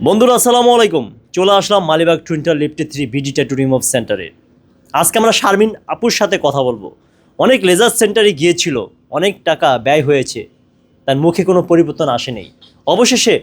বন্ধুরা আসসালামু আলাইকুম। চলে আসলাম মালিবাগ টুইন্টার লিফটে 3 বিডি ট্যাটু রিমুভ সেন্টারে। আজকে আমরা শারমিন আপুর সাথে কথা বলবো। অনেক লেজার সেন্টারে গিয়েছিল, অনেক টাকা ব্যয় হয়েছে, তার মুখে কোনো পরিবর্তন আসেনি। অবশেষে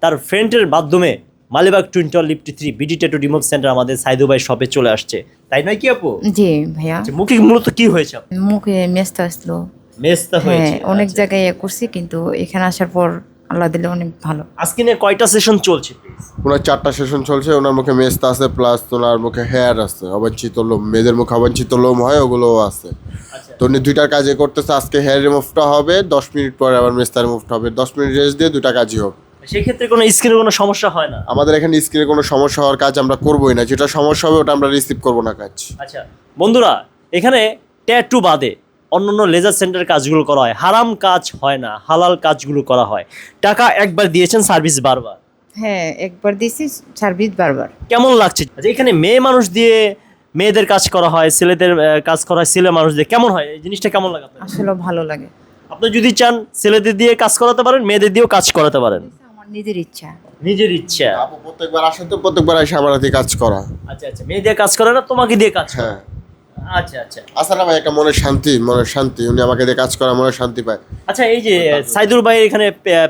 তার ফ্রেন্ডের মাধ্যমে মালিবাগ টুইন্টার লিফটে 3 বিডি ট্যাটু রিমুভ সেন্টার আমাদের সাইদু ভাই শপে চলে আসছে, তাই নয় কি আপু? জি ভাইয়া, আচ্ছা, মুখে মূলত কি হয়েছে আপনার? মুখে মেস্তা আসলো। মেস্তা হ্যাঁ, হয়েছে। অনেক আচ্ছা। জায়গায় করছি, কিন্তু এখানে আসার পর আল্লাহ দিলে অনেক ভালো। আজকে নিয়ে কয়টা সেশন চলছে প্লিজ? ওনার 4টা সেশন চলছে। ওনার মুখে মেস্তা আছে, প্লাস ওনার মুখে হেয়ার আছে, অবাঞ্ছিত লোম, মেয়েদের মুখে অবাঞ্ছিত লোম হয়, ওগুলোও আছে। আচ্ছা তো উনি 2টার কাজে করতেছে। আজকে হেয়ার রিমুভটা হবে, 10 মিনিট পরে আবার মেস্তা রিমুভটা হবে। 10 মিনিট রেস্ট দিয়ে 2টা কাজই হোক। সেক্ষেত্রে কোনো স্কিনের কোনো সমস্যা হয় না? আমাদের এখানে স্কিনে কোনো সমস্যা হওয়ার কাজ আমরা করবোই না। যেটা সমস্যা হবে ওটা আমরা রিসিভ করবো না কাজ। আচ্ছা বন্ধুরা, এখানে ট্যাটু বাদে অন্যান্য লেজার সেন্টারের কাজগুলো করা হয়, হারাম কাজ হয় না, হালাল কাজগুলো করা হয়। টাকা একবার দিয়েছেন, সার্ভিস বারবার। হ্যাঁ, একবার দিছি, সার্ভিস বারবার। কেমন লাগছে? আচ্ছা, এখানে মেয়ে মানুষ দিয়ে মেয়েদের কাজ করা হয়, ছেলেদের কাজ করা হয় ছেলে মানুষ দিয়ে, কেমন হয় এই জিনিসটা? কেমন লাগে আপনার? আসলে ভালো লাগে। আপনি যদি চান ছেলেদের দিয়ে কাজ করাতে পারেন, মেয়েদের দিয়েও কাজ করাতে পারেন, আমার নিজের ইচ্ছা। নিজের ইচ্ছা। আপু প্রত্যেকবার আসে তো, প্রত্যেকবার এসে আমার হাতে কাজ করা। আচ্ছা আচ্ছা, মেয়ে দিয়ে কাজ করে না, তোমাকে দিয়ে কাজ করে? হ্যাঁ, আচ্ছা আচ্ছা আসলে ভাই একটা মনের শান্তি, মনের শান্তি। উনি আমাকে দিয়ে কাজ করা মনের শান্তি পায়। আচ্ছা। এই যে সাইদুর ভাই এখানে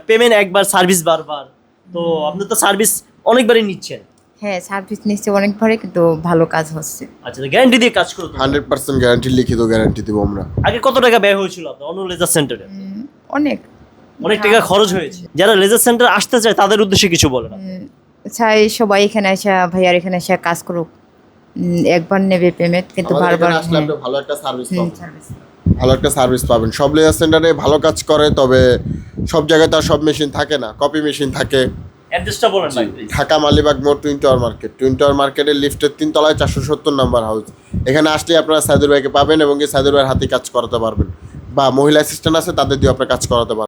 পেমেন্ট একবার, সার্ভিস বারবার, তো আপনি তো সার্ভিস অনেকবারই নিচ্ছেন। হ্যাঁ, সার্ভিস নিচ্ছে অনেকবারই, কিন্তু ভালো কাজ হচ্ছে। আচ্ছা, গ্যারান্টি দিয়ে কাজ করতে 100% গ্যারান্টি, লিখিত গ্যারান্টি দিব আমরা। আগে কত টাকা ব্যয় হয়েছিল আপনার অন্য লেজার সেন্টারে? অনেক অনেক টাকা খরচ হয়েছে। যারা লেজার সেন্টার আসতে চায় তাদের উদ্দেশ্যে কিছু বলেন আপনি? চাই সবাই এখানে আসা, ভাইয়ার এখানে আসা কাজ করুক। একবার নেবে পেমেন্ট, কিন্তু আমাদের বারবার। এখানে আসলে আপনি ভালো একটা সার্ভিস পাবেন। সার্ভিস। ভালো একটা সার্ভিস পাবেন। সব লেজার সেন্টারে ভালো কাজ করে, তবে সব জায়গায় তো আর সব মেশিন থাকে না, কপি মেশিন থাকে। অ্যাড্রেসটা বলেন ভাই প্লিজ। ঢাকা মালিবাগ মোড়, twin tower market. Twin tower মার্কেটের লিফটের 3 তলায় 470 নাম্বার হাউস। এখানে আসলে আপনারা সাইদুর ভাইকে পাবেন এবং এই সাইদুর ভাইয়ের হাতে কাজ করাতে পারবেন, বা মহিলা অ্যাসিস্ট্যান্ট আছে তাদের দিয়ে আপনার কাজ করাতে পারবেন।